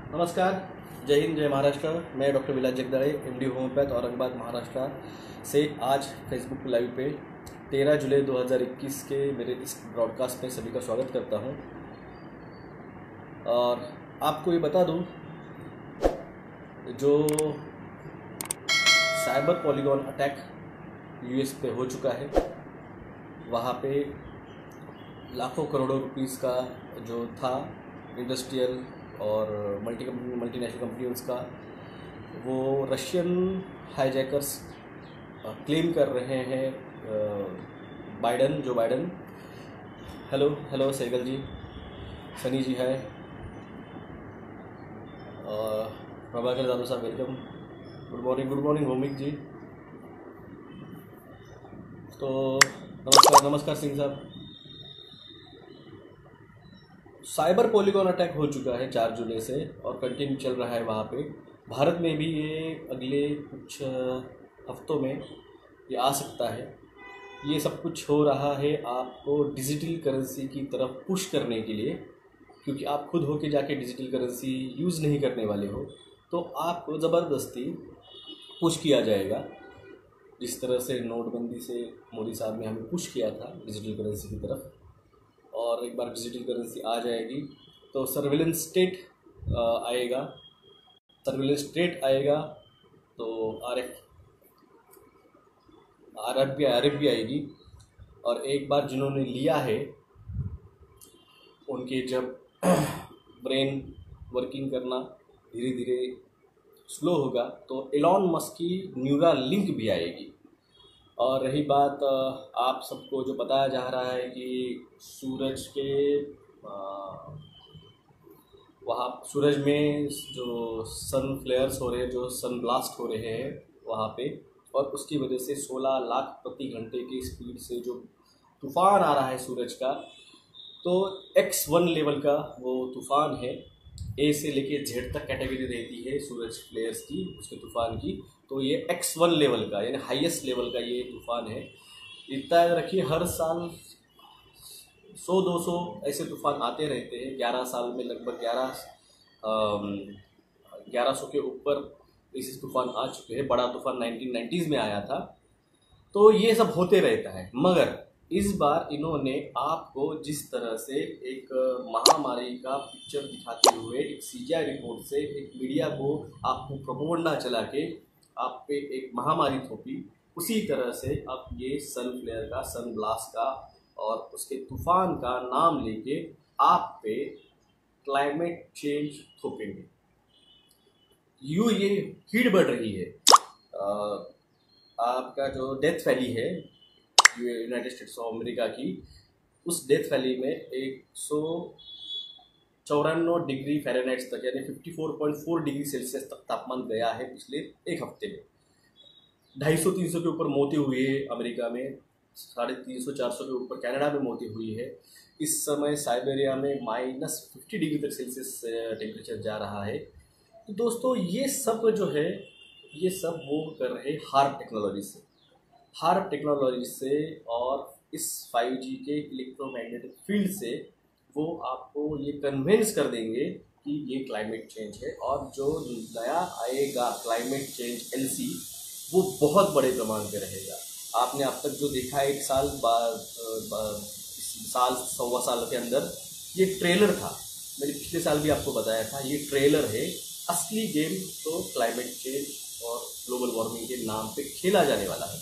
नमस्कार, जय हिंद, जय महाराष्ट्र। मैं डॉक्टर विलास जगदाळे, एमडी होम्योपैथ, औरंगाबाद, महाराष्ट्र से आज फेसबुक लाइव पे 13 जुलाई 2021 के मेरे इस ब्रॉडकास्ट में सभी का स्वागत करता हूं। और आपको ये बता दूं, जो साइबर पॉलीगॉन अटैक यूएस पे हो चुका है, वहाँ पे लाखों करोड़ों रुपीस का जो था इंडस्ट्रियल और मल्टीनेशनल कंपनीज का, वो रशियन हाईजैकर्स क्लेम कर रहे हैं। जो बाइडन, हेलो सहगल जी, सनी जी है, और प्रभाकर जादव साहब वेलकम। गुड मॉर्निंग भौमिक जी। तो नमस्कार सिंह साहब। साइबर पॉलीगॉन अटैक हो चुका है 4 जुलाई से और कंटिन्यू चल रहा है वहाँ पे। भारत में भी ये अगले कुछ हफ्तों में ये आ सकता है। ये सब कुछ हो रहा है आपको डिजिटल करेंसी की तरफ पुश करने के लिए, क्योंकि आप खुद होके जाके डिजिटल करेंसी यूज़ नहीं करने वाले हो, तो आपको ज़बरदस्ती पुश किया जाएगा। जिस तरह से नोटबंदी से मोदी साहब ने हमें पुश किया था डिजिटल करेंसी की तरफ, और एक बार डिजिटल करेंसी आ जाएगी तो सर्विलेंस स्टेट आएगा, तो आरएफ भी आएगी। और एक बार जिन्होंने लिया है उनके जब ब्रेन वर्किंग करना धीरे धीरे स्लो होगा, तो एलॉन मस्क की न्यूरा लिंक भी आएगी। और रही बात आप सबको जो बताया जा रहा है कि सूरज के वहाँ सूरज में जो सन फ्लेयर्स हो रहे हैं, जो सन ब्लास्ट हो रहे हैं वहाँ पे, और उसकी वजह से 16 लाख प्रति घंटे की स्पीड से जो तूफ़ान आ रहा है सूरज का, तो X1 लेवल का वो तूफ़ान है। ए से लेके जेड तक कैटेगरी रहती है सूरज फ्लेयर्स की, उसके तूफ़ान की। तो ये X1 लेवल का, यानी हाईएस्ट लेवल का ये तूफ़ान है। इतना रखिए, हर साल 100-200 ऐसे तूफ़ान आते रहते हैं। 11 साल में लगभग 1100 के ऊपर ऐसे तूफ़ान आ चुके हैं। बड़ा तूफ़ान 1990s में आया था। तो ये सब होते रहता है, मगर इस बार इन्होंने आपको जिस तरह से एक महामारी का पिक्चर दिखाते हुए एक सीजीआई रिपोर्ट से एक मीडिया को आपको प्रोपोगंडा चला के आप पे एक महामारी थोपी, उसी तरह से अब ये सन फ्लेयर का, सन ब्लास्ट का और उसके तूफान का नाम लेके आप पे क्लाइमेट चेंज थोपेंगे। ये भीड़ बढ़ रही है। आपका जो डेथ वैली है यूनाइटेड स्टेट्स ऑफ अमेरिका की, उस डेथ वैली में 194 डिग्री फ़ारेनहाइट तक, यानी 54.4 डिग्री सेल्सियस तक तापमान गया है पिछले एक हफ्ते में। 250-300 के ऊपर मौतें हुई है अमेरिका में, 350-400 के ऊपर कनाडा में मौतें हुई है। इस समय साइबेरिया में -50 डिग्री तक सेल्सियस टेम्परेचर जा रहा है। तो दोस्तों, ये सब जो है, ये सब वो कर रहे हार्प टेक्नोलॉजी से और इस 5G के इलेक्ट्रोमैग्नेटिक फील्ड से वो आपको ये कन्विंस कर देंगे कि ये क्लाइमेट चेंज है। और जो नया आएगा क्लाइमेट चेंज LC, वो बहुत बड़े पैमाने पे रहेगा। आपने अब तक जो देखा है, 1 साल सवा साल के अंदर, ये ट्रेलर था। मैंने पिछले साल भी आपको बताया था, ये ट्रेलर है। असली गेम तो क्लाइमेट चेंज और ग्लोबल वार्मिंग के नाम पे खेला जाने वाला है।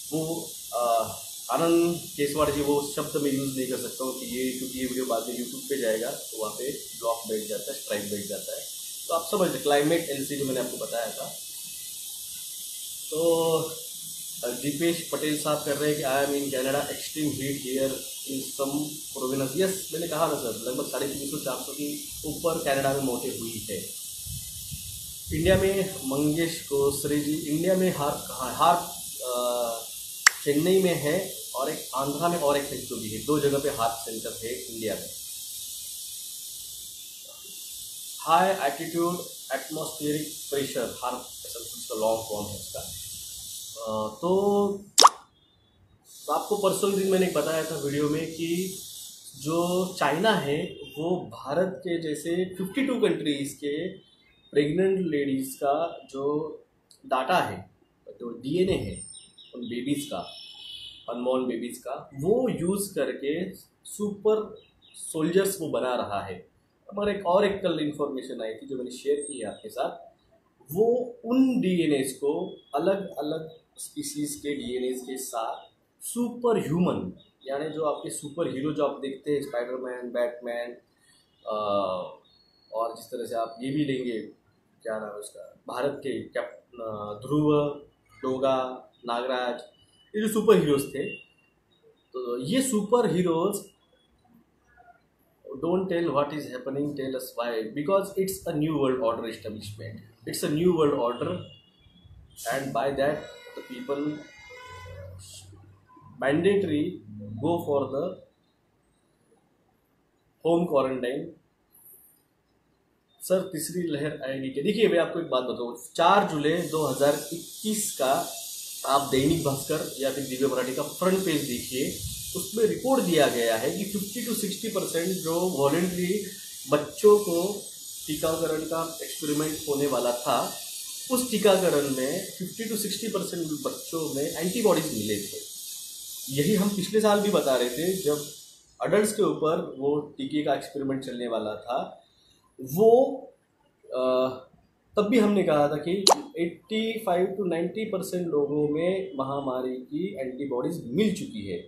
वो आनंद केसवाड़ जी, वो शब्द मैं यूज़ नहीं कर सकता हूँ कि ये, क्योंकि ये वीडियो बाद में यूट्यूब पे जाएगा तो वहाँ पे ब्लॉक बैठ जाता है, स्ट्राइक बैठ जाता है। तो आप समझ लें, क्लाइमेट LC जो मैंने आपको बताया था। तो दीपेश पटेल साहब कर रहे हैं कि I am in Canada, extreme heat here in some province. Yes, मैंने कहा ना सर, लगभग 350-400 के ऊपर कनाडा में मौतें हुई है। इंडिया में मंगेश कोसरे जी, इंडिया में हार्प कहाँ है? हार्प चेन्नई में है, और एक आंध्रा में और एक सेंटर भी है। 2 जगह पे हार्प सेंटर है इंडिया में। High altitude atmospheric pressure, harp का लॉन्ग फॉर्म है इसका। तो आपको परसों दिन मैंने बताया था वीडियो में कि जो चाइना है वो भारत के जैसे 52 कंट्रीज़ के प्रेग्नेंट लेडीज़ का जो डाटा है, जो डीएनए है उन बेबीज़ का, अनबॉर्न बेबीज़ का, वो यूज़ करके सुपर सोल्जर्स वो बना रहा है। हमारे एक कल इन्फॉर्मेशन आई थी जो मैंने शेयर की है आपके साथ। वो उन डीएनएस को अलग अलग स्पीसीज़ के डीएनएस के साथ सुपर ह्यूमन, यानी जो आपके सुपर हीरो जो आप देखते हैं, स्पाइडरमैन, बैटमैन, और जिस तरह से आप ये भी लेंगे, क्या नाम है उसका, भारत के ध्रुव, डोगा, नागराज, ये जो सुपर हीरोज़ थे, तो ये super heroes don't tell what is happening, tell us why, because it's a new world order establishment, it's a new world order, and by that the people mandatory go for the home quarantine। Sir तीसरी लहर आएगी क्या? देखिए मैं आपको एक बात बताऊँ, 4 जुलाई 2021 का आप दैनिक भास्कर या फिर दिव्य मराठी का फ्रंट पेज देखिए, उसमें रिपोर्ट दिया गया है कि 50 to 60% जो वॉलेंट्री बच्चों को टीकाकरण का एक्सपेरिमेंट होने वाला था, उस टीकाकरण में 50 to 60% बच्चों में एंटीबॉडीज मिले थे। यही हम पिछले साल भी बता रहे थे, जब अडल्ट के ऊपर वो टीके का एक्सपेरिमेंट चलने वाला था, वो तब भी हमने कहा था कि 85 to 90% लोगों में महामारी की एंटीबॉडीज मिल चुकी है,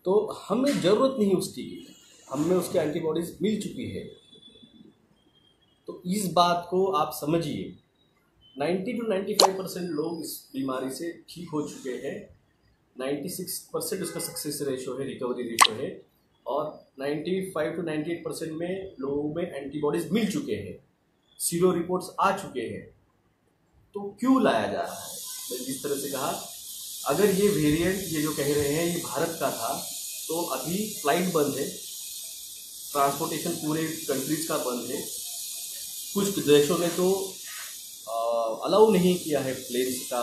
तो हमें ज़रूरत नहीं उस टीके की, हमें उसके एंटीबॉडीज़ मिल चुकी है। तो इस बात को आप समझिए, 90 to 95% लोग इस बीमारी से ठीक हो चुके हैं, 96% उसका सक्सेस रेशो है, रिकवरी रेशो है, और 95 to 98% में लोगों में एंटीबॉडीज़ मिल चुके हैं, सीरो रिपोर्ट्स आ चुके हैं। तो क्यों लाया जा रहा है? मैंने जिस तरह से कहा, अगर ये वेरिएंट, ये जो कह रहे हैं ये भारत का था, तो अभी फ्लाइट बंद है, ट्रांसपोर्टेशन पूरे कंट्रीज का बंद है, कुछ देशों ने तो अलाउ नहीं किया है प्लेन्स का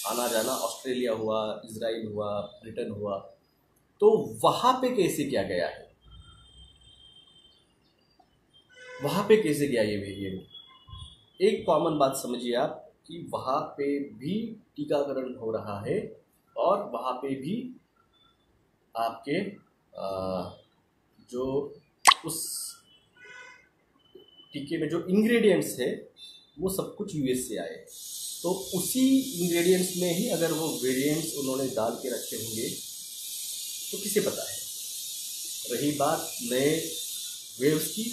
आना जाना, ऑस्ट्रेलिया हुआ, इजराइल हुआ, ब्रिटेन हुआ, तो वहाँ पे कैसे किया गया है, वहाँ पे कैसे गया ये वेरिएंट? एक कॉमन बात समझिए आप कि वहाँ पे भी टीकाकरण हो रहा है और वहाँ पे भी आपके जो उस टीके में जो इंग्रेडिएंट्स है वो सब कुछ यूएस से आए, तो उसी इंग्रेडिएंट्स में ही अगर वो वेरिएंट्स उन्होंने डाल के रखे होंगे तो किसे पता है। रही बात नए वेव्स की,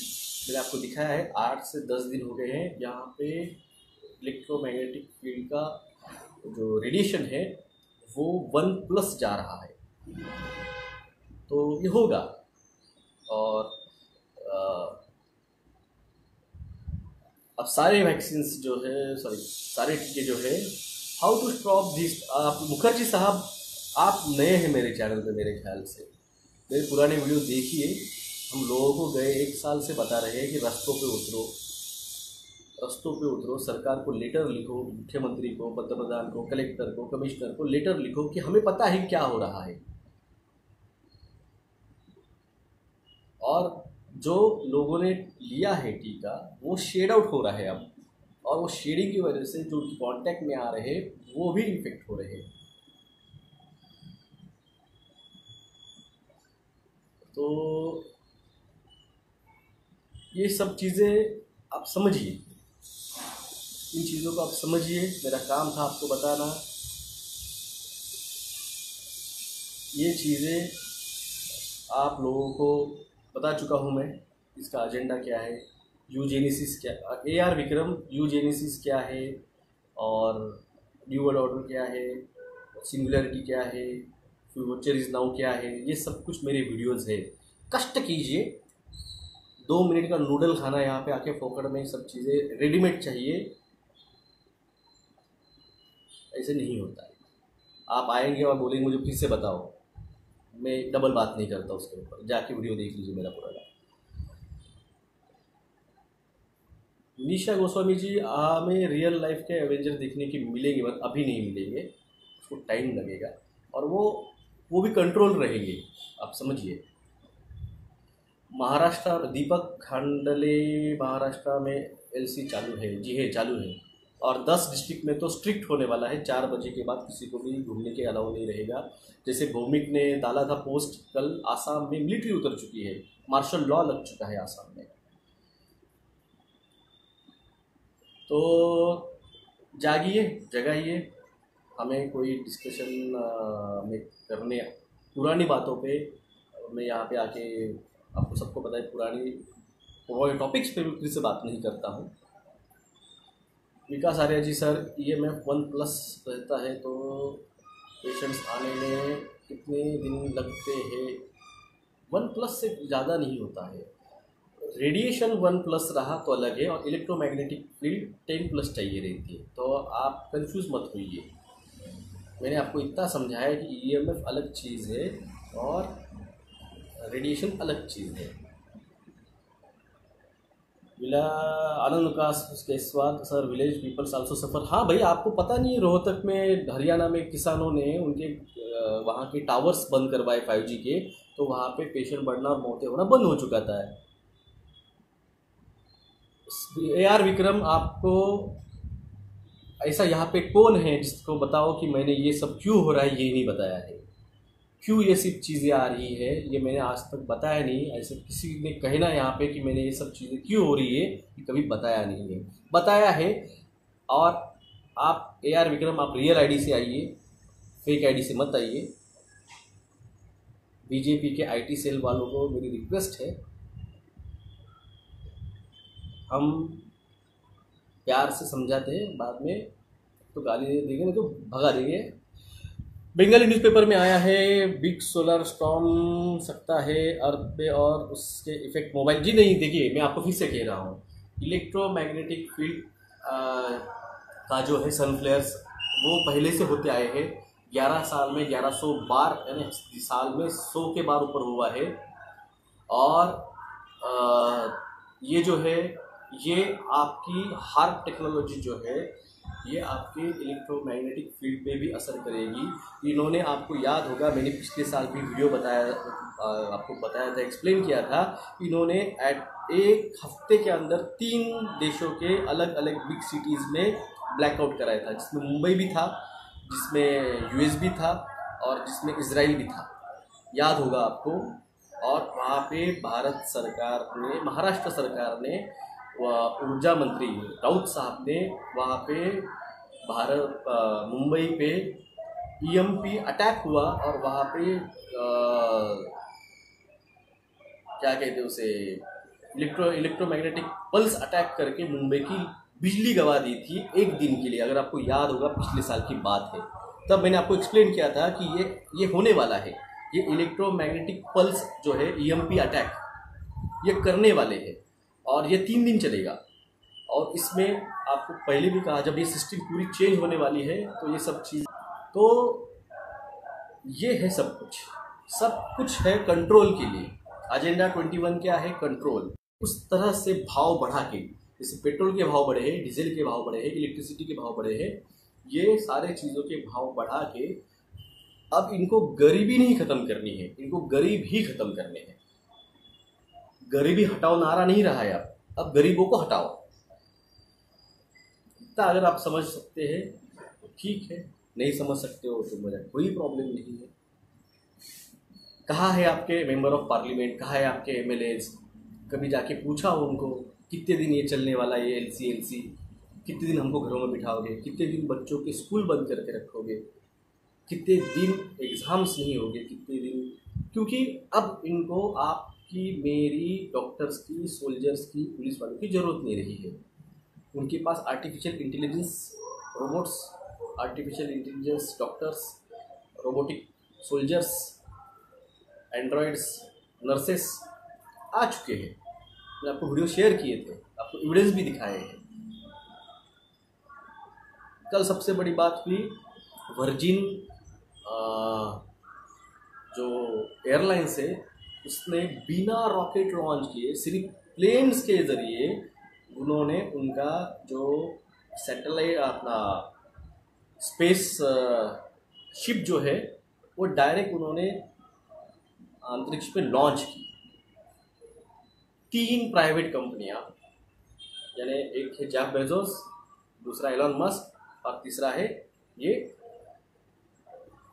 मैंने आपको दिखाया है 8 से 10 दिन हो गए हैं, यहाँ पे इलेक्ट्रोमैग्नेटिक फील्ड का जो रेडिएशन है वो 1+ जा रहा है, तो ये होगा। और अब सारे वैक्सीन्स जो है, सारे टीके जो है, हाउ टू स्टॉप दिस। आप मुखर्जी साहब, आप नए हैं मेरे चैनल पे, मेरे ख्याल से मेरे पुराने वीडियो देखिए। हम लोगों को गए 1 साल से बता रहे हैं कि रास्तों पे उतरो, रास्तों पे उतरो, सरकार को लेटर लिखो, मुख्यमंत्री को, पंतप्रधान को, कलेक्टर को, कमिश्नर को लेटर लिखो कि हमें पता है क्या हो रहा है। और जो लोगों ने लिया है टीका वो शेड आउट हो रहा है अब, और वो शेडिंग की वजह से जो कांटेक्ट में आ रहे हैं वो भी इन्फेक्ट हो रहे हैं। तो ये सब चीज़ें आप समझिए, इन चीज़ों को आप समझिए। मेरा काम था आपको बताना, ये चीज़ें आप लोगों को बता चुका हूँ मैं, इसका एजेंडा क्या है, यूजेनिसिस क्या, AR विक्रम, यूजेनिसिस क्या है, और न्यू वर्ल्ड ऑर्डर क्या है, सिंगुलरिटी क्या है, फ्यूचर इज नाउ क्या है, ये सब कुछ मेरे वीडियोस है। कष्ट कीजिए, 2 मिनट का नूडल खाना यहाँ पे आके फोकट में सब चीज़ें रेडीमेड चाहिए, ऐसे नहीं होता है। आप आएंगे और बोलेंगे मुझे फिर से बताओ, मैं डबल बात नहीं करता उसके ऊपर, जाके वीडियो देख लीजिए मेरा पुराना। निशा गोस्वामी जी, हमें रियल लाइफ के एवेंजर देखने की मिलेंगे, बट अभी नहीं मिलेंगे, उसको टाइम लगेगा, और वो भी कंट्रोल रहेंगे, आप समझिए। महाराष्ट्र, दीपक खांडले महाराष्ट्र में एलसी चालू है, जी है चालू है। और 10 डिस्ट्रिक्ट में तो स्ट्रिक्ट होने वाला है, 4 बजे के बाद किसी को भी घूमने के अलाउ नहीं रहेगा। जैसे भौमिक ने डाला था पोस्ट, कल आसाम में मिलिट्री उतर चुकी है, मार्शल लॉ लग चुका है आसाम में। तो जागिए, जगाइए, हमें कोई डिस्कशन में करने पुरानी बातों पे, मैं यहाँ पे आके आपको सबको पता है पुरानी टॉपिक्स पे फिर से बात नहीं करता हूँ। विकास आर्या जी सर, EMF 1+ रहता है तो पेशेंट्स आने में कितने दिन लगते हैं? 1+ से ज़्यादा नहीं होता है। रेडिएशन 1+ रहा तो अलग है, और इलेक्ट्रोमैग्नेटिक फील्ड 10+ चाहिए रहती है, तो आप कंफ्यूज मत होइए। मैंने आपको इतना समझाया कि EMF अलग चीज़ है और रेडिएशन अलग चीज़ है। विला आनंद विकास केसवाल सर, विलेज पीपल्स आल्सो सफ़र। हाँ भाई, आपको पता नहीं, रोहतक में, हरियाणा में किसानों ने उनके वहाँ के टावर्स बंद करवाए 5G के, तो वहाँ पे पेशेंट बढ़ना और मौतें होना बंद हो चुका था। AR विक्रम, आपको ऐसा यहाँ पे कौन है जिसको बताओ कि मैंने ये सब क्यों हो रहा है ये नहीं बताया है, क्यों ये सब चीज़ें आ रही है, ये मैंने आज तक बताया नहीं। ऐसे किसी ने कहना यहाँ पे कि मैंने ये सब चीज़ें क्यों हो रही है, ये कभी बताया नहीं है, बताया है। और आप AR विक्रम, आप रियल आईडी से आइए, फेक आईडी से मत आइए। बीजेपी के IT सेल वालों को मेरी रिक्वेस्ट है, हम प्यार से समझाते हैं, बाद में तो गाली देंगे, नहीं तो भगा देंगे। बंगाली न्यूज़पेपर में आया है, बिग सोलर स्टॉर्म सकता है अर्थ पे और उसके इफेक्ट मोबाइल। जी नहीं, देखिए मैं आपको फिर से कह रहा हूँ, इलेक्ट्रोमैग्नेटिक फील्ड का जो है सनफ्लेयर्स, वो पहले से होते आए हैं। 11 साल में 1100 बार, यानी साल में 100 के बार ऊपर हुआ है। और ये जो है, ये आपकी हार्ट टेक्नोलॉजी जो है, ये आपके इलेक्ट्रोमैग्नेटिक फील्ड पे भी असर करेगी। इन्होंने, आपको याद होगा, मैंने पिछले साल भी वीडियो आपको बताया था, एक्सप्लेन किया था। इन्होंने एक हफ्ते के अंदर 3 देशों के अलग अलग बिग सिटीज़ में ब्लैकआउट कराया था, जिसमें मुंबई भी था, जिसमें US भी था, और जिसमें इजराइल भी था, याद होगा आपको। और वहाँ पे भारत सरकार ने, महाराष्ट्र सरकार ने, ऊर्जा मंत्री राउत साहब ने वहाँ पे मुंबई पे EMP अटैक हुआ, और वहाँ पे क्या कहते हैं उसे, इलेक्ट्रोमैग्नेटिक पल्स अटैक करके मुंबई की बिजली गवा दी थी 1 दिन के लिए। अगर आपको याद होगा, पिछले साल की बात है, तब मैंने आपको एक्सप्लेन किया था कि ये होने वाला है, ये इलेक्ट्रोमैग्नेटिक पल्स जो है, EMP अटैक, ये करने वाले हैं, और ये 3 दिन चलेगा। और इसमें आपको पहले भी कहा, जब ये सिस्टम पूरी चेंज होने वाली है, तो ये सब चीज़, तो ये है सब कुछ है कंट्रोल के लिए। एजेंडा 21 क्या है? कंट्रोल। उस तरह से भाव बढ़ा के, जैसे पेट्रोल के भाव बढ़े हैं, डीजल के भाव बढ़े हैं, इलेक्ट्रिसिटी के भाव बढ़े हैं, ये सारे चीज़ों के भाव बढ़ा के अब इनको गरीबी नहीं ख़त्म करनी है, इनको गरीब ही ख़त्म करने हैं। गरीबी हटाओ नारा नहीं रहा है अब गरीबों को हटाओ। इतना अगर आप समझ सकते हैं तो ठीक है, नहीं समझ सकते हो तो मेरा कोई प्रॉब्लम नहीं है। कहाँ है आपके मेंबर ऑफ पार्लियामेंट, कहाँ है आपके MLAs? कभी जाके पूछा हो उनको, कितने दिन ये चलने वाला है, ये LC, कितने दिन हमको घरों में बिठाओगे, कितने दिन बच्चों के स्कूल बंद करके रखोगे, कितने दिन एग्ज़ाम्स नहीं होंगे, कितने दिन? क्योंकि अब इनको आपकी, मेरी, डॉक्टर्स की, सोल्जर्स की, पुलिस वालों की ज़रूरत नहीं रही है। उनके पास artificial intelligence robots, artificial intelligence doctors, robotic soldiers, androids, nurses आ चुके हैं। मैंने आपको वीडियो शेयर किए थे, आपको एविडेंस भी दिखाए हैं। कल सबसे बड़ी बात हुई, वर्जिन जो एयरलाइंस है, उसने बिना रॉकेट लॉन्च किए, सिर्फ प्लेन्स के ज़रिए उन्होंने उनका जो सैटेलाइट, अपना स्पेस शिप जो है, वो डायरेक्ट उन्होंने अंतरिक्ष पे लॉन्च की। 3 प्राइवेट कंपनियां, यानी एक है जेफ बेजोस, दूसरा एलन मस्क और तीसरा है ये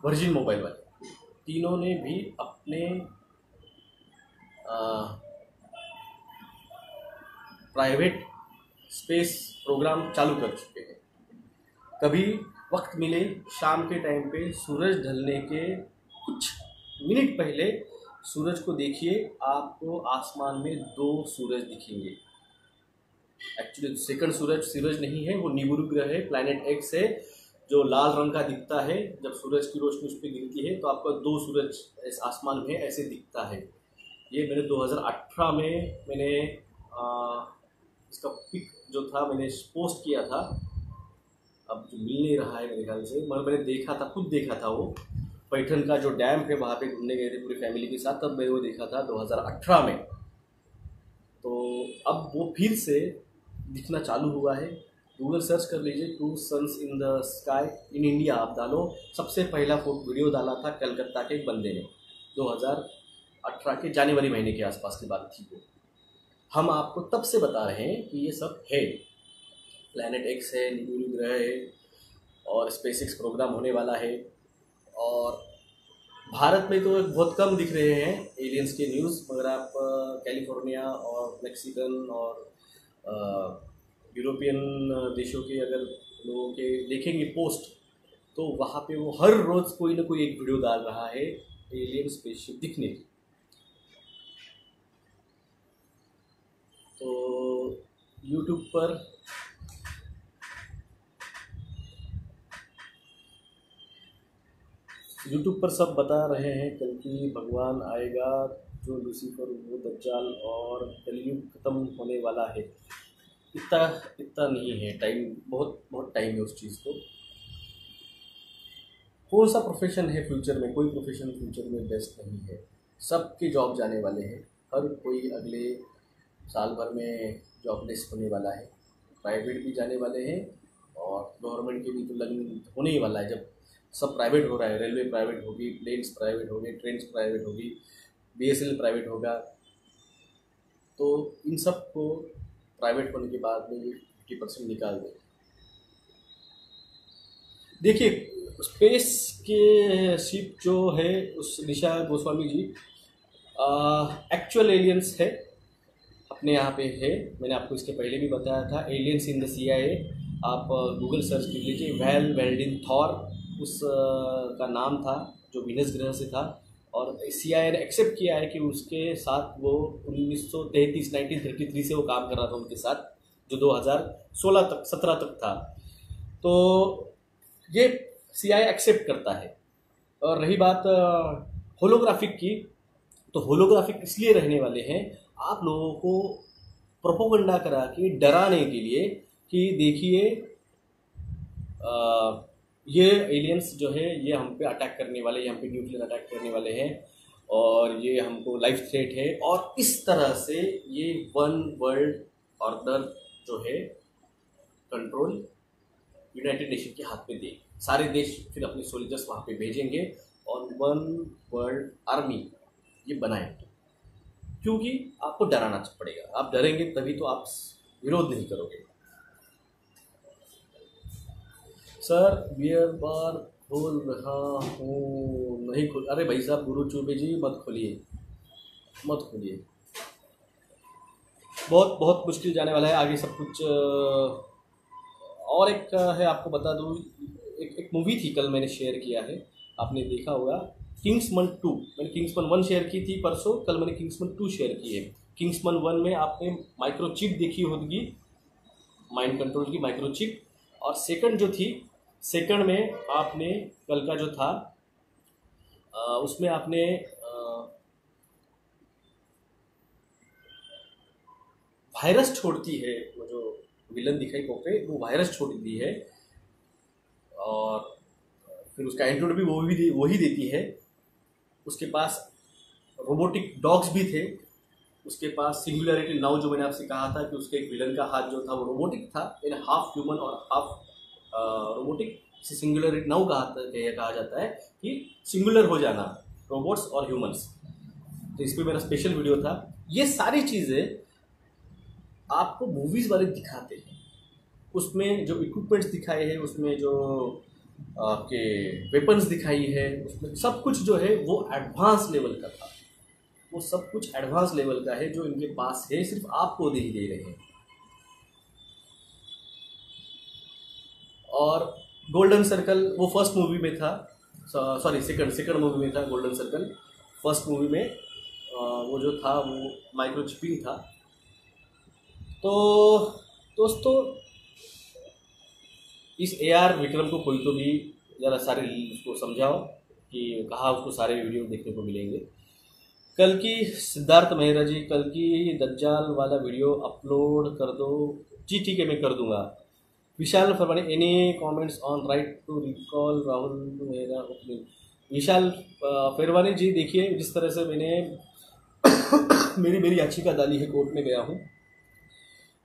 वर्जिन मोबाइल वाले, तीनों ने भी अपने प्राइवेट स्पेस प्रोग्राम चालू कर चुके हैं। कभी वक्त मिले शाम के टाइम पे सूरज ढलने के कुछ मिनट पहले सूरज को देखिए, आपको आसमान में 2 सूरज दिखेंगे। एक्चुअली सेकंड सूरज नहीं है, वो निबुरु ग्रह है, प्लैनेट एक्स है, जो लाल रंग का दिखता है। जब सूरज की रोशनी उस पर गिरती है तो आपका 2 सूरज इस आसमान में ऐसे दिखता है। ये मैंने 2018 में मैंने इसका पिक जो था मैंने पोस्ट किया था, अब जो मिल नहीं रहा है मेरे ख्याल से, मगर मैंने देखा था, खुद देखा था। वो पैठन का जो डैम है वहाँ पे घूमने गए थे पूरी फैमिली के साथ, तब मैंने वो देखा था 2018 में। तो अब वो फिर से दिखना चालू हुआ है। गूगल सर्च कर लीजिए 2 suns in the sky in India, आप डालो, सबसे पहला वीडियो डाला था कलकत्ता के एक बंदे ने, 2018 के जनवरी महीने के आसपास की बात थी वो। हम आपको तब से बता रहे हैं कि ये सब है, प्लैनेट एक्स है, निबुरु ग्रह है और स्पेसएक्स प्रोग्राम होने वाला है। और भारत में तो बहुत कम दिख रहे हैं एलियंस के न्यूज़, मगर आप कैलिफोर्निया और मैक्सिकन और यूरोपियन देशों के अगर लोगों के देखेंगे पोस्ट, तो वहाँ पे वो हर रोज़ कोई ना कोई एक वीडियो डाल रहा है एलियन स्पेसशिप दिखने की। तो यूट्यूब पर सब बता रहे हैं कल की भगवान आएगा, जो लूसीफर वो दज्जाल और कलयुग खत्म होने वाला है। इतना नहीं है टाइम, बहुत टाइम है उस चीज़ को। कौन सा प्रोफेशन है फ्यूचर में? कोई प्रोफेशन फ्यूचर में बेस्ट नहीं है, सबके जॉब जाने वाले हैं। हर कोई अगले साल भर में जॉबलेस होने वाला है, प्राइवेट भी जाने वाले हैं और गवर्नमेंट के भी तो लगन होने ही वाला है। जब सब प्राइवेट हो रहा है, रेलवे प्राइवेट होगी, प्लेन्स प्राइवेट होंगे, ट्रेन्स प्राइवेट होगी, BSNL प्राइवेट होगा, तो इन सब को प्राइवेट होने के बाद में ये 50% निकाल दें। देखिए स्पेस के शिप जो है उस निशा गोस्वामी जी एक्चुअल एलियंस है, अपने यहाँ पे है। मैंने आपको इसके पहले भी बताया था, एलियंस इन द CIA। आप गूगल सर्च कर लीजिए, वेल वेल्डिन थॉर उस का नाम था, जो वीनस ग्रह से था। और CIA ने एक्सेप्ट किया है कि उसके साथ वो 1933 से वो काम कर रहा था उनके साथ, जो 2017 तक था। तो ये CIA एक्सेप्ट करता है। और रही बात होलोग्राफिक की, तो होलोग्राफिक इसलिए रहने वाले हैं आप लोगों को प्रोपोगंडा करा के डराने के लिए कि देखिए ये एलियंस जो है ये हम पे अटैक करने वाले, ये हम पे न्यूक्लियर अटैक करने वाले हैं और ये हमको लाइफ थ्रेट है। और इस तरह से ये वन वर्ल्ड ऑर्डर जो है कंट्रोल यूनाइटेड नेशन के हाथ में दे, सारे देश फिर अपने सोल्जर्स वहाँ पे भेजेंगे और वन वर्ल्ड आर्मी ये बनाएंगे। क्योंकि आपको डराना पड़ेगा, आप डरेंगे तभी तो आप विरोध नहीं करोगे। सर बियर बार खोल रहा हूँ, नहीं खोल, अरे भाई साहब गुरु चुबे जी मत खोलिए, मत खोलिए, बहुत मुश्किल जाने वाला है आगे सब कुछ। और एक है आपको बता दूँ, एक मूवी थी कल मैंने शेयर किया है, आपने देखा होगा, किंग्समैन 2। मैंने किंग्समैन 1 शेयर की थी परसों, कल मैंने किंग्समैन 2 शेयर की है। किंग्समैन 1 में आपने माइक्रोचिप देखी होगी, माइंड कंट्रोल की माइक्रोचिप। और सेकंड में आपने कल का जो था उसमें आपने वायरस छोड़ती है, वो जो विलन दिखाई पोपे वो वायरस छोड़ती है और फिर उसका एंटीडोट भी वही देती है। उसके पास रोबोटिक डॉग्स भी थे, उसके पास सिंगुलरिटी नाउ जो मैंने आपसे कहा था कि उसके एक विलन का हाथ जो था वो रोबोटिक था, यानी हाफ ह्यूमन और हाफ रोबोटिक। से सिंगुलरिटी नाउ कहा जाता है कि सिंगुलर हो जाना रोबोट्स और ह्यूमंस। तो इस पर मेरा स्पेशल वीडियो था। ये सारी चीज़ें आपको मूवीज़ वाले दिखाते हैं, उसमें जो इक्विपमेंट्स दिखाए हैं, उसमें जो आपके वेपन्स दिखाई है, उसमें सब कुछ जो है वो एडवांस लेवल का था। वो सब कुछ एडवांस लेवल का है जो इनके पास है, सिर्फ आपको नहीं दे रहे हैं। और गोल्डन सर्कल वो फर्स्ट मूवी में था, सॉरी सेकंड मूवी में था गोल्डन सर्कल। फर्स्ट मूवी में वो जो था वो माइक्रोचिपिंग था। तो दोस्तों, इस AR विक्रम को कोई तो भी ज़रा सारे उसको समझाओ कि कहाँ उसको सारे वीडियो देखने को मिलेंगे। कल की सिद्धार्थ मेहरा जी, कल की दज्जाल वाला वीडियो अपलोड कर दो। जी ठीक है, मैं कर दूंगा। Vishal Farwani, any comments on right to recall Rahul Mehra opening. Vishal Farwani ji, देखिए जिस तरह से मैंने मेरी याचिका डाली है, कोर्ट में गया हूँ।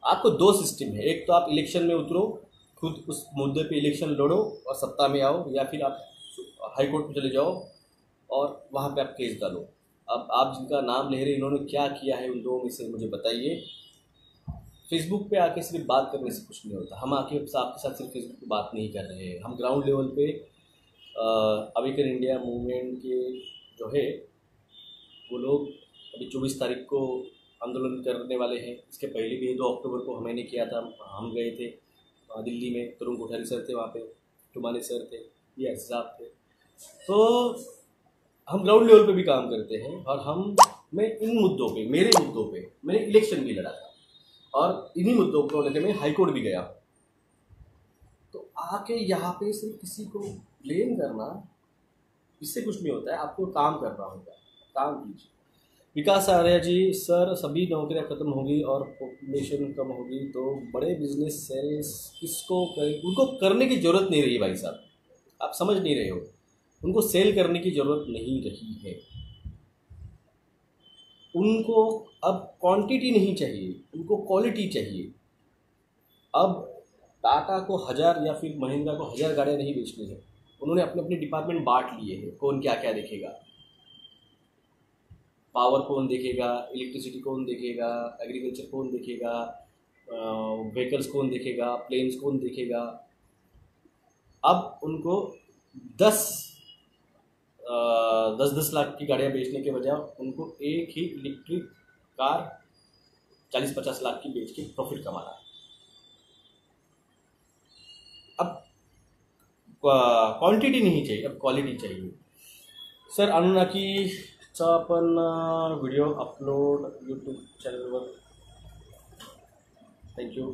आपको दो सिस्टम है, एक तो आप इलेक्शन में उतरो, खुद उस मुद्दे पे इलेक्शन लड़ो और सत्ता में आओ, या फिर आप हाई कोर्ट में चले जाओ और वहाँ पे आप केस डालो। अब आप जिनका नाम ले रहे हैं, इन्होंने क्या किया है उन दो में से मुझे बताइए। फेसबुक पे आके सिर्फ बात करने से कुछ नहीं होता। हम आके आपके साथ सिर्फ फेसबुक पे बात नहीं कर रहे हैं, हम ग्राउंड लेवल पे अवेकन इंडिया मूवमेंट के जो है वो लोग अभी 24 तारीख को आंदोलन करने वाले हैं। इसके पहले भी 2 अक्टूबर को हमने किया था, हम गए थे दिल्ली में। तरुण कोठारी सर थे वहाँ पे, टुमानी सर थे, ये साहब थे। तो हम ग्राउंड लेवल पे भी काम करते हैं और मैं इन मुद्दों पे, मेरे मुद्दों पे मैंने इलेक्शन भी लड़ा था और इन्हीं मुद्दों को लेकर मैं हाई कोर्ट भी गया। तो आके यहाँ पे सिर्फ किसी को ब्लेम करना, इससे कुछ नहीं होता है। आपको काम करना होगा, काम कीजिए। विकास आर्या जी, सर सभी नौकरियां खत्म होगी और पॉपुलेशन कम होगी तो बड़े बिजनेस सेल्स किसको करें? उनको करने की ज़रूरत नहीं रही भाई साहब, आप समझ नहीं रहे हो। उनको सेल करने की ज़रूरत नहीं रही है। उनको अब क्वांटिटी नहीं चाहिए, उनको क्वालिटी चाहिए। अब टाटा को 1000 या फिर महिंद्रा को 1000 गाड़ियाँ नहीं बेचनी है। उन्होंने अपने अपने डिपार्टमेंट बांट लिए हैं, कौन क्या क्या देखेगा। पावर कौन देखेगा, इलेक्ट्रिसिटी कौन देखेगा, एग्रीकल्चर कौन देखेगा, व्हीकल्स कौन देखेगा, प्लेन्स कौन देखेगा। अब उनको 10 लाख की गाड़ियाँ बेचने के बजाय उनको एक ही इलेक्ट्रिक कार 40-50 लाख की बेच के प्रॉफिट कमाना है। अब क्वांटिटी नहीं चाहिए, अब क्वालिटी चाहिए। सर अनुनाकी आपण व्हिडिओ अपलोड यूट्यूब चॅनलवर, थँक्यू।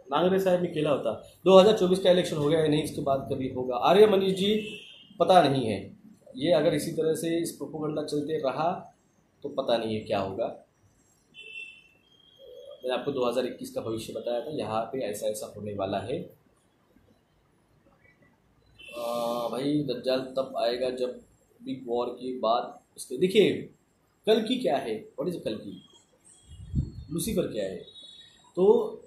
नांगरे साहब ने केला होता। 2024 का इलेक्शन हो गया है नहीं, इसके बाद कभी होगा। आर्य मनीष जी, पता नहीं है ये, अगर इसी तरह से इस प्रोपोगंडा चलते रहा तो पता नहीं है क्या होगा। मैंने आपको 2021 का भविष्य बताया था, यहाँ पे ऐसा ऐसा होने वाला है। भाई दज्जाल तब आएगा जब बिग वॉर की बात उसके। देखिए कल की क्या है, व्हाट इज कल की, लूसीफर क्या है। तो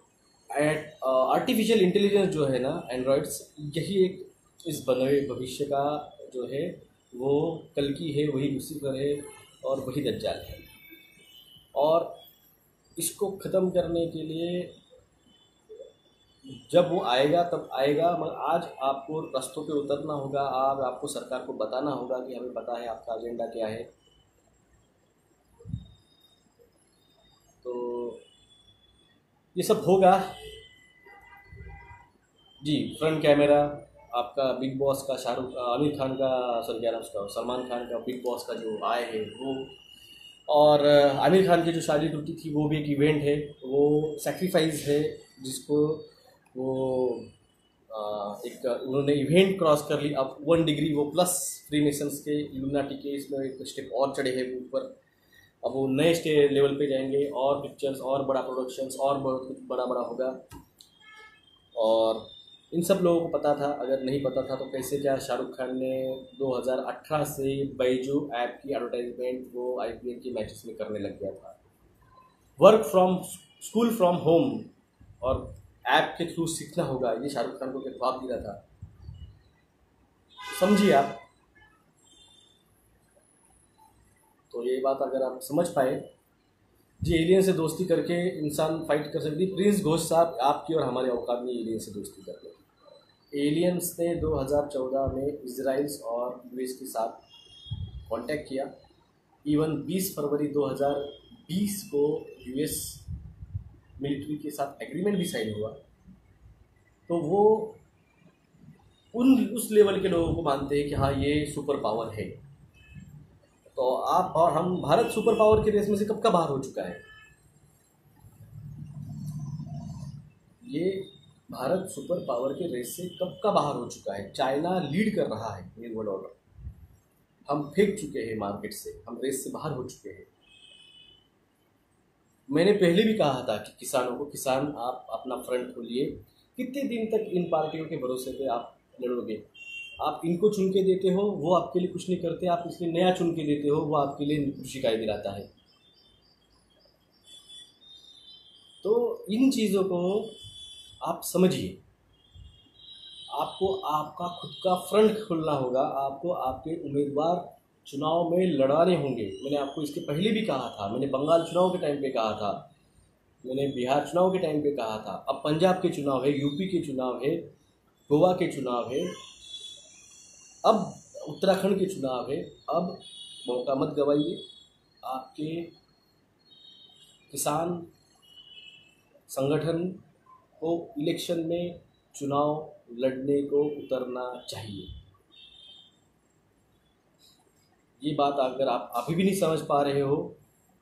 आर्टिफिशियल इंटेलिजेंस जो है ना, एंड्रॉइड्स, यही एक इस बने हुए भविष्य का जो है वो कल की है, वही लूसीफर है और वही दज्जाल है। और इसको ख़त्म करने के लिए जब वो आएगा तब आएगा, मगर आज आपको रास्तों पे उतरना होगा। आज आपको सरकार को बताना होगा कि हमें पता है आपका एजेंडा क्या है। तो ये सब होगा जी। फ्रंट कैमरा आपका बिग बॉस का, शाहरुख आमिर खान का, सॉरी क्या नाम उसका, सलमान खान का बिग बॉस का जो आए है वो, और आमिर खान की जो शादी टूटी थी वो भी एक इवेंट है, वो सेक्रीफाइस है जिसको वो एक उन्होंने इवेंट क्रॉस कर ली। अब 1 डिग्री वो प्लस फ्री नेशंस के इल्यूमिनाटी के इसमें एक स्टेप और चढ़े हैं ऊपर। अब वो नए लेवल पे जाएंगे और पिक्चर्स और बड़ा प्रोडक्शंस और बहुत कुछ बड़ा बड़ा होगा। और इन सब लोगों को पता था, अगर नहीं पता था तो कैसे क्या शाहरुख खान ने 2018 से बैजू ऐप की एडवर्टाइजमेंट वो IPL की मैचेस में करने लग गया था। Work from school from home और ऐप के थ्रू सीखना होगा, ये शाहरुख खान को क्या ख्वाब दिया था, समझिए आप। तो ये बात अगर आप समझ पाए जी, एलियन से दोस्ती करके इंसान फाइट कर सकती। प्रिंस घोष साहब, आपकी और हमारे औकात में एलियन से दोस्ती करने की। एलियंस ने 2014 में इजराइल और यूएस के साथ कांटेक्ट किया। इवन 20 फरवरी 2020 को यूएस मिलिट्री के साथ एग्रीमेंट भी साइन हुआ। तो वो उस लेवल के लोगों को मानते हैं कि हाँ, ये सुपर पावर है। तो आप और हम, भारत सुपर पावर के रेस में से कब का बाहर हो चुका है? ये भारत सुपर पावर के रेस से कब का बाहर हो चुका है। चाइना लीड कर रहा है इन वर्ल्ड ऑर्डर। हम फेंक चुके हैं मार्केट से, हम रेस से बाहर हो चुके हैं। मैंने पहले भी कहा था कि किसानों को, किसान आप अपना फ्रंट खोलिए। कितने दिन तक इन पार्टियों के भरोसे पे आप लड़ोगे? आप इनको चुन के देते हो, वो आपके लिए कुछ नहीं करते। आप इसलिए नया चुन के देते हो, वो आपके लिए शिकायत दिलाता है। तो इन चीज़ों को आप समझिए। आपको आपका खुद का फ्रंट खोलना होगा। आपको आपके उम्मीदवार चुनाव में लड़ाने होंगे। मैंने आपको इसके पहले भी कहा था, मैंने बंगाल चुनाव के टाइम पे कहा था, मैंने बिहार चुनाव के टाइम पे कहा था। अब पंजाब के चुनाव है, यूपी के चुनाव है, गोवा के चुनाव है, अब उत्तराखंड के चुनाव है। अब मौका मत गवाइए। आपके किसान संगठन को इलेक्शन में चुनाव लड़ने को उतरना चाहिए। ये बात अगर आप अभी भी नहीं समझ पा रहे हो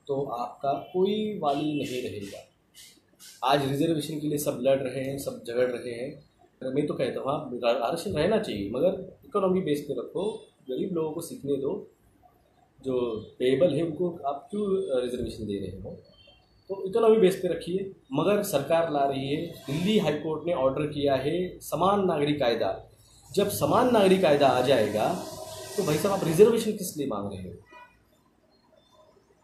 तो आपका कोई वाली नहीं रहेगा। आज रिजर्वेशन के लिए सब लड़ रहे हैं, सब झगड़ रहे हैं। मैं तो कहता हूँ हाँ, आरक्षण रहना चाहिए, मगर इकोनॉमी बेस पे रखो। गरीब लोगों को सीखने दो। जो पेएबल है उनको आप क्यों रिजर्वेशन दे रहे हो? तो इकोनॉमी बेस पे रखिए। मगर सरकार ला रही है, दिल्ली हाई कोर्ट ने ऑर्डर किया है समान नागरिक कायदा। जब समान नागरिक कायदा आ जाएगा तो भाई साहब, आप रिजर्वेशन किस लिए मांग रहे हो?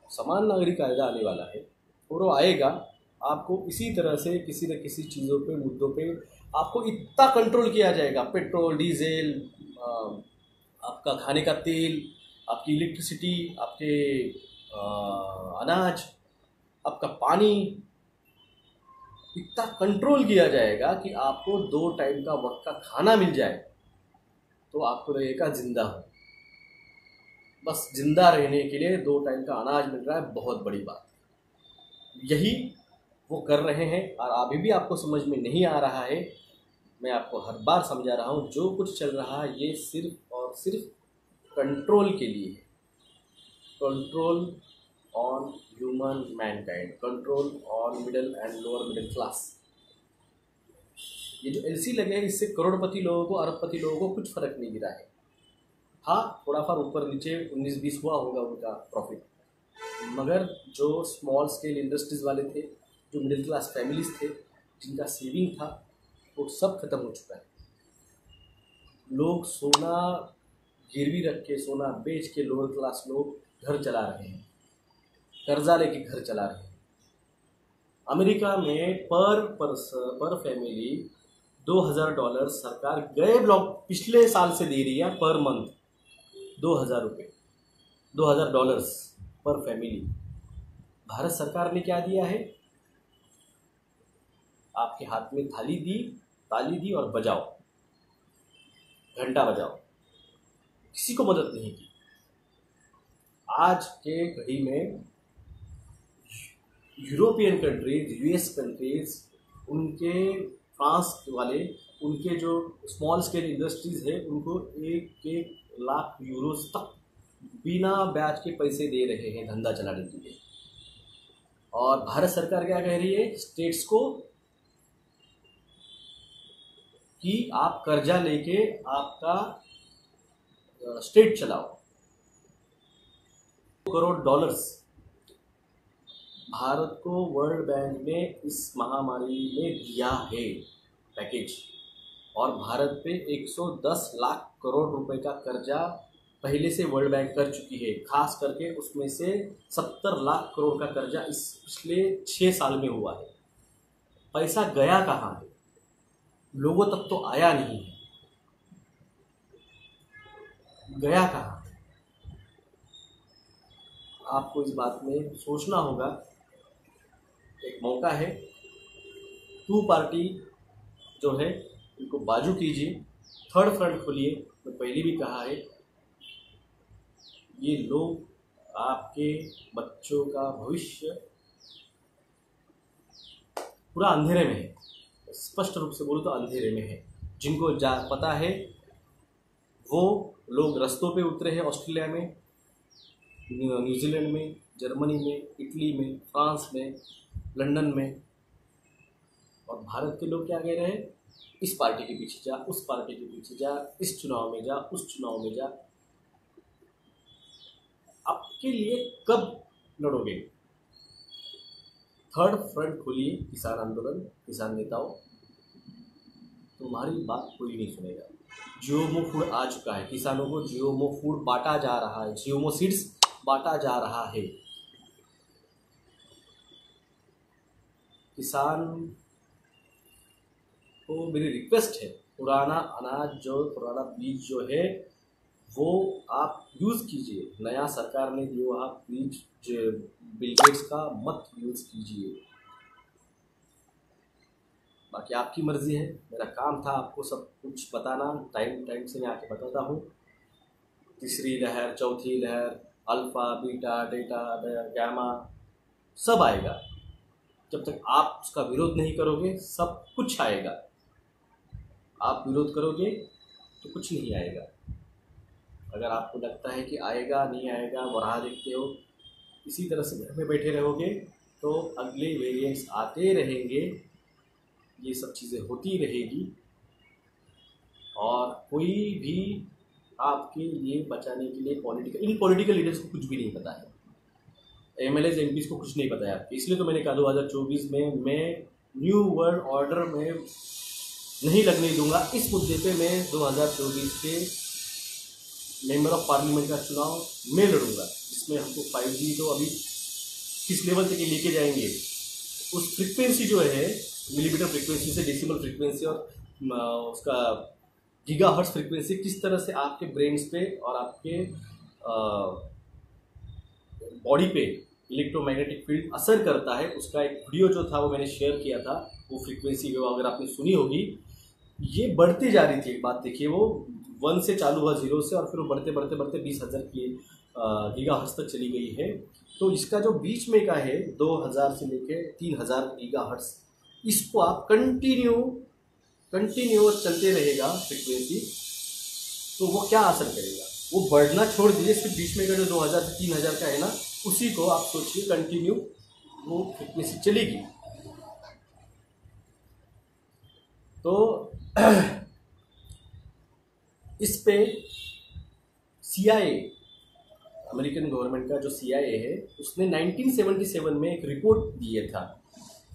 समान नागरिक कायदा आने वाला है और वो आएगा। आपको इसी तरह से किसी न किसी चीज़ों पे, मुद्दों पे आपको इतना कंट्रोल किया जाएगा। पेट्रोल, डीजल, आपका खाने का तेल, आपकी इलेक्ट्रिसिटी, आपके अनाज, आपका पानी, इतना कंट्रोल किया जाएगा कि आपको 2 टाइम का वक्त का खाना मिल जाए तो आपको रहेगा जिंदा हो। बस जिंदा रहने के लिए 2 टाइम का अनाज मिल रहा है, बहुत बड़ी बात। यही वो कर रहे हैं और अभी भी आपको समझ में नहीं आ रहा है। मैं आपको हर बार समझा रहा हूँ, जो कुछ चल रहा है ये सिर्फ और सिर्फ कंट्रोल के लिए है। Control on human Mankind, control on middle and lower middle class. ये जो एलसी लगे हैं, इससे करोड़पति लोगों को, अरबपति लोगों को कुछ फर्क नहीं गिरा है। हाँ, थोड़ा फार ऊपर नीचे 19-20 हुआ होगा उनका प्रॉफिट, मगर जो स्मॉल स्केल इंडस्ट्रीज वाले थे, जो मिडिल क्लास फैमिलीज थे, जिनका सेविंग था, वो सब खत्म हो चुका है। लोग सोना गिरवी रख के, सोना बेच के लोअर क्लास लोग घर चला रहे हैं, कर्जा लेके घर चला रहे हैं। अमेरिका में पर फैमिली $2000 सरकार गए ब्लॉक पिछले साल से दे रही है पर मंथ। 2000 रुपये, $2000 पर फैमिली। भारत सरकार ने क्या दिया है? आपके हाथ में थाली दी, ताली दी और बजाओ, घंटा बजाओ। किसी को मदद नहीं की। आज के घड़ी में यूरोपियन कंट्रीज, यूएस कंट्रीज, उनके फ्रांस वाले, उनके जो स्मॉल स्केल इंडस्ट्रीज है, उनको 1-1 लाख यूरोज तक बिना ब्याज के पैसे दे रहे हैं धंधा चलाने के लिए। और भारत सरकार क्या कह रही है स्टेट्स को कि आप कर्जा लेके आपका स्टेट चलाओ। $2 करोड़ भारत को वर्ल्ड बैंक ने इस महामारी में दिया है पैकेज, और भारत पे 110 लाख करोड़ रुपए का कर्जा पहले से वर्ल्ड बैंक कर चुकी है। खास करके उसमें से 70 लाख करोड़ का कर्जा इस पिछले 6 साल में हुआ है। पैसा गया कहाँ है? लोगों तक तो आया नहीं है। गया कहाँ है? आपको इस बात में सोचना होगा मौका है। टू पार्टी जो है इनको बाजू कीजिए, थर्ड फ्रंट खोलिए। मैं पहले भी कहा है, ये लोग आपके बच्चों का भविष्य पूरा अंधेरे में है, स्पष्ट रूप से बोलूँ तो अंधेरे में है। जिनको पता है वो लोग रस्तों पे उतरे हैं, ऑस्ट्रेलिया में, न्यूजीलैंड में, जर्मनी में, इटली में, फ्रांस में, लंदन में। और भारत के लोग क्या कह रहे हैं? इस पार्टी के पीछे जा, उस पार्टी के पीछे जा, इस चुनाव में जा, उस चुनाव में जा। आपके लिए कब लड़ोगे? थर्ड फ्रंट खोलिए, किसान आंदोलन, किसान नेताओं, तुम्हारी बात कोई नहीं सुनेगा। जीओमो फूड आ चुका है, किसानों को जीओमो फूड बांटा जा रहा है, जीओमो सीड्स बांटा जा रहा है। किसान को मेरी रिक्वेस्ट है, पुराना अनाज जो, पुराना बीज जो है वो आप यूज़ कीजिए। नया सरकार ने दिया हुआ बीज बिल गेट्स का मत यूज़ कीजिए। बाकी आपकी मर्जी है, मेरा काम था आपको सब कुछ बताना, टाइम से मैं आके बताता हूँ। तीसरी लहर, चौथी लहर, अल्फा, बीटा, डेटा, गामा सब आएगा। जब तक आप उसका विरोध नहीं करोगे सब कुछ आएगा। आप विरोध करोगे तो कुछ नहीं आएगा। अगर आपको लगता है कि आएगा नहीं आएगा, वो राह देखते हो, इसी तरह से घर में बैठे रहोगे तो अगले वेरिएंट्स आते रहेंगे, ये सब चीज़ें होती रहेगी और कोई भी आपके लिए बचाने के लिए इन पॉलिटिकल लीडर्स को कुछ भी नहीं पता है, एमएलएज एमपीज को कुछ नहीं पता है आपके। इसलिए तो मैंने कहा 2024 में मैं न्यू वर्ल्ड ऑर्डर में नहीं लगने दूंगा। इस मुद्दे पे मैं 2024 के मेंबर ऑफ पार्लियामेंट का चुनाव मैं लड़ूंगा, जिसमें हमको 5G तो अभी किस लेवल तक लेके जाएंगे, उस फ्रिक्वेंसी जो है मिलीमीटर फ्रिक्वेंसी से डेसिमल फ्रिक्वेंसी और उसका गीगाहर्ट्ज फ्रिक्वेंसी किस तरह से आपके ब्रेन्स पे और आपके बॉडी पे इलेक्ट्रोमैग्नेटिक फील्ड असर करता है, उसका एक वीडियो जो था वो मैंने शेयर किया था। वो फ्रिक्वेंसी वेव अगर आपने सुनी होगी, ये बढ़ती जा रही थी। एक बात देखिए, वो 1 से चालू हुआ 0 से और फिर वो बढ़ते बढ़ते बढ़ते 20,000 की गीगाहर्ट्ज तक चली गई है। तो इसका जो बीच में का है 2000 से लेके 3000 गीगाहर्ट्ज, इसको आप कंटिन्यू चलते रहेगा फ्रिक्वेंसी, तो वो क्या असर करेगा? वो बढ़ना छोड़ दीजिए, सिर्फ बीच में का जो 2000 से 3000 का है ना, उसी को आप सोचिए कंटिन्यू वो फ्रिक्वेंसी चलेगी। तो इस पे CIA, अमेरिकन गवर्नमेंट का जो CIA है, उसने 1977 में एक रिपोर्ट दिया था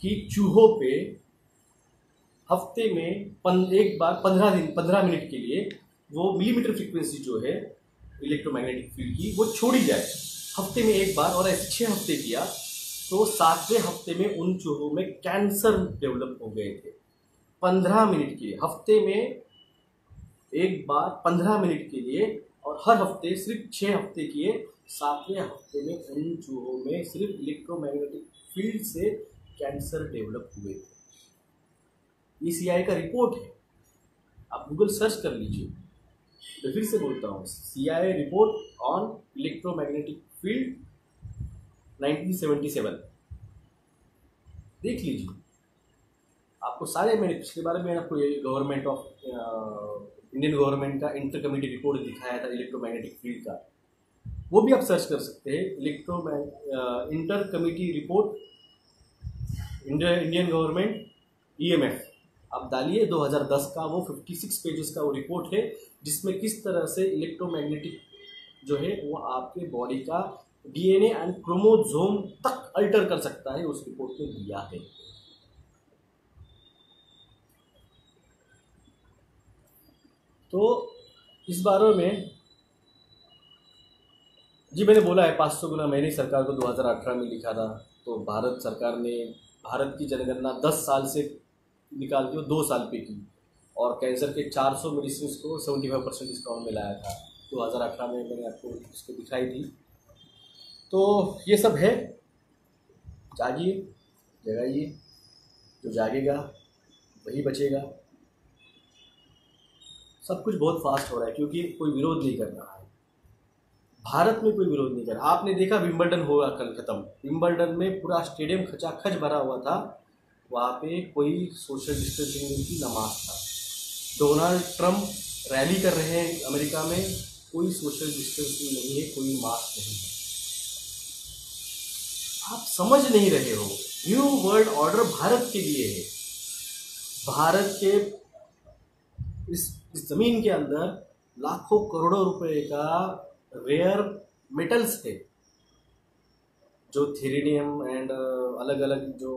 कि चूहों पे हफ्ते में एक बार 15 मिनट के लिए वो मिलीमीटर फ्रिक्वेंसी जो है इलेक्ट्रोमैग्नेटिक फील्ड की वो छोड़ी जाए हफ्ते में एक बार। और ऐसे 6 हफ्ते किया तो 7वें हफ्ते में उन चूहों में कैंसर डेवलप हो गए थे। 15 मिनट के लिए, हफ्ते में एक बार 15 मिनट के लिए, और हर हफ्ते सिर्फ 6 हफ्ते किए। 7वें हफ्ते में उन चूहों में सिर्फ इलेक्ट्रोमैग्नेटिक फील्ड से कैंसर डेवलप हुए थे। ये CIA का रिपोर्ट है, आप गूगल सर्च कर लीजिए। मैं फिर से बोलता हूँ, CIA report on electromagnetic field 1977, देख लीजिए। आपको सारे, मैंने पिछले बार में आपको गवर्नमेंट ऑफ इंडियन गवर्नमेंट का इंटर कमेटी रिपोर्ट दिखाया था इलेक्ट्रोमैग्नेटिक फील्ड का, वो भी आप सर्च कर सकते हैं। Inter committee report Indian government EMF आप डालिए 2010 का, वो 56 पेजेस का वो रिपोर्ट है, जिसमें किस तरह से इलेक्ट्रोमैग्नेटिक जो है वो आपके बॉडी का DNA एंड क्रोमोसोम तक अल्टर कर सकता है, उस रिपोर्ट में दिया है। तो इस बारे में जी मैंने बोला है 500 गुना, मैंने सरकार को 2018 में लिखा था। तो भारत सरकार ने भारत की जनगणना 10 साल से निकाल के 2 साल पे की, और कैंसर के 400 मेडिसिन को 75% डिस्काउंट में लाया था 2018 में, मैंने आपको उसको दिखाई थी। तो ये सब है, जागिए, जगाइए, जो जागेगा वही बचेगा। सब कुछ बहुत फास्ट हो रहा है क्योंकि कोई विरोध नहीं कर रहा है, भारत में कोई विरोध नहीं कर रहा। आपने देखा विंबलडन हुआ कल खत्म, विंबलडन में पूरा स्टेडियम खचाखच भरा हुआ था, वहाँ पे कोई सोशल डिस्टेंसिंग नहीं थी, ना मास्क था। डोनाल्ड ट्रंप रैली कर रहे हैं अमेरिका में, कोई सोशल डिस्टेंसिंग नहीं है, कोई मास्क नहीं है। आप समझ नहीं रहे हो, न्यू वर्ल्ड ऑर्डर भारत के लिए है। भारत के इस जमीन के अंदर लाखों करोड़ों रुपए का रेयर मेटल्स है, जो थेरेनियम एंड अलग अलग जो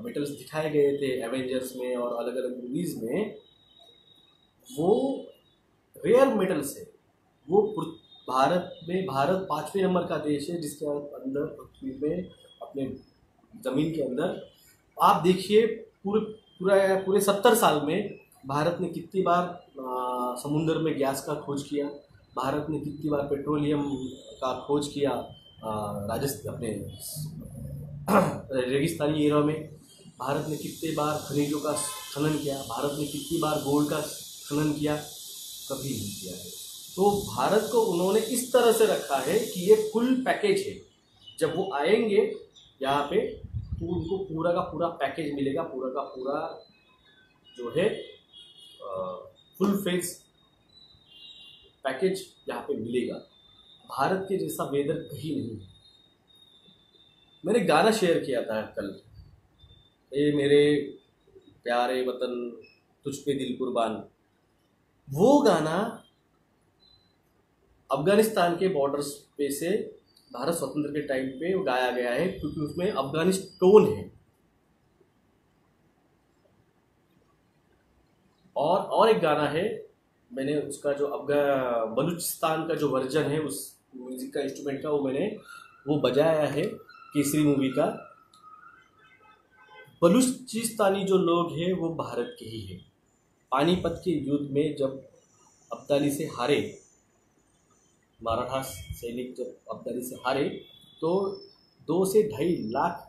मेटल्स दिखाए गए थे एवेंजर्स में और अलग अलग मूवीज में, वो रेयर मेटल्स है। वो भारत 5वें नंबर का देश है जिसके अंदर पृथ्वी में अपने ज़मीन के अंदर आप देखिए पूरे 70 साल में भारत ने कितनी बार समुद्र में गैस का खोज किया, भारत ने कितनी बार पेट्रोलियम का खोज किया राजस्थान अपने रेगिस्तानी एरिया में, भारत ने कितने बार खनिजों का खनन किया, भारत ने कितनी बार गोल्ड का खनन किया, कभी नहीं किया है। तो भारत को उन्होंने इस तरह से रखा है कि ये फुल पैकेज है। जब वो आएंगे यहाँ पे तो उनको पूरा का पूरा पैकेज मिलेगा, पूरा का पूरा जो है फुल फेज पैकेज यहाँ पे मिलेगा। भारत के जैसा वेदर कहीं नहीं है। मैंने गाना शेयर किया था कल, ये मेरे प्यारे वतन तुझ पे दिल कुर्बान, वो गाना अफगानिस्तान के बॉर्डर्स पे से भारत स्वतंत्र के टाइम पे गाया गया है क्योंकि उसमें अफगानिस्तान है। और एक गाना है, मैंने उसका जो बलूचिस्तान का जो वर्जन है उस म्यूजिक का इंस्ट्रूमेंट का, वो बजाया है केसरी मूवी का। बलूचिस्तानी जो लोग हैं वो भारत के ही हैं। पानीपत के युद्ध में जब अब्दाली से हारे, मराठा सैनिक जब अब्दाली से हारे, तो 2 से 2.5 लाख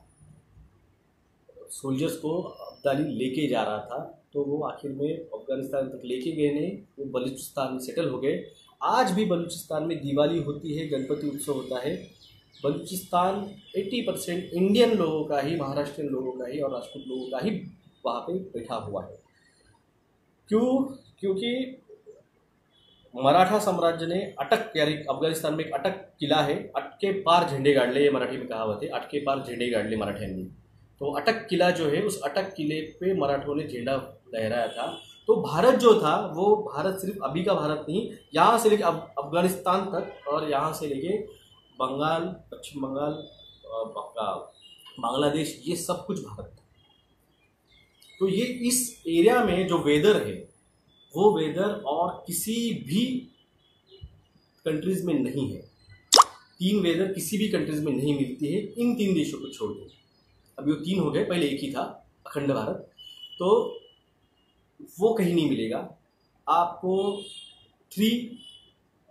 सोल्जर्स को अब्दाली लेके जा रहा था, तो वो आखिर में अफगानिस्तान तक लेके गए नहीं, वो बलूचिस्तान में सेटल हो गए। आज भी बलूचिस्तान में दिवाली होती है, गणपति उत्सव होता है। बलूचिस्तान 80% इंडियन लोगों का ही, महाराष्ट्रियन लोगों का ही और राजपूत लोगों का ही वहाँ पे बैठा हुआ है। क्योंकि मराठा साम्राज्य ने अटक, यानी अफगानिस्तान में एक अटक किला है, अटके पार झंडे गाड़ ले, ये मराठी में कहावत है, अटके पार झंडे गाड़ ले मराठियांनी। तो अटक किला जो है, उस अटक किले पे मराठों ने झंडा लहराया था। तो भारत जो था वो भारत सिर्फ अभी का भारत नहीं, यहाँ से लेके अफगानिस्तान तक और यहाँ से लेके बंगाल, पश्चिम बंगाल, बांग्लादेश, ये सब कुछ भारत था। तो ये इस एरिया में जो वेदर है वो वेदर और किसी भी कंट्रीज में नहीं है। 3 वेदर किसी भी कंट्रीज में नहीं मिलती है, इन 3 देशों को छोड़ के। अभी वो 3 हो गए, पहले एक ही था अखंड भारत, तो वो कहीं नहीं मिलेगा आपको। 3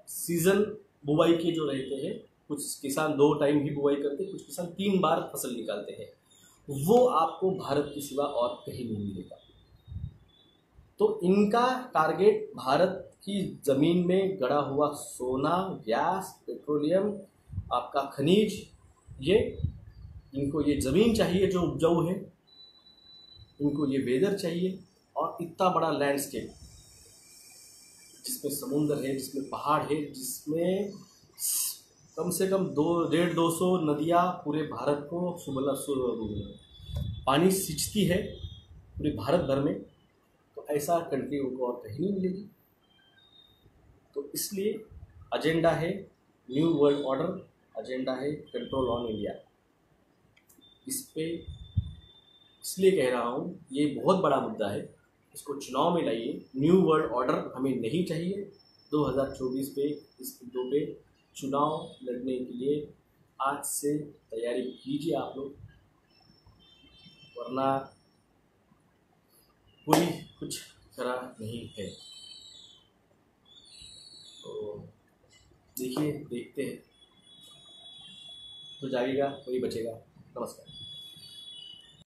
सीजन बुवाई के जो रहते हैं, कुछ किसान 2 टाइम ही बुवाई करते, कुछ किसान 3 बार फसल निकालते हैं, वो आपको भारत के सिवा और कहीं नहीं मिलेगा। तो इनका टारगेट भारत की ज़मीन में गड़ा हुआ सोना, गैस, पेट्रोलियम, आपका खनिज, ये इनको ये ज़मीन चाहिए जो उपजाऊ है, इनको ये वेदर चाहिए और इतना बड़ा लैंडस्केप जिसमें समुंदर है, जिसमें पहाड़ है, जिसमें कम से कम 200 नदियाँ पूरे भारत को पानी सिंचती है पूरे भारत भर में। तो ऐसा कंट्री उनको और कहीं नहीं मिलेगी। तो इसलिए एजेंडा है न्यू वर्ल्ड ऑर्डर, एजेंडा है कंट्रोल ऑन इंडिया। इस पे इसलिए कह रहा हूँ, ये बहुत बड़ा मुद्दा है, इसको चुनाव में लाइए। न्यू वर्ल्ड ऑर्डर हमें नहीं चाहिए। 2024 पे इस मुद्दों पे चुनाव लड़ने के लिए आज से तैयारी कीजिए आप लोग, वरना कोई कुछ करा नहीं है। तो देखते हैं, तो जागेगा वही बचेगा। नमस्कार।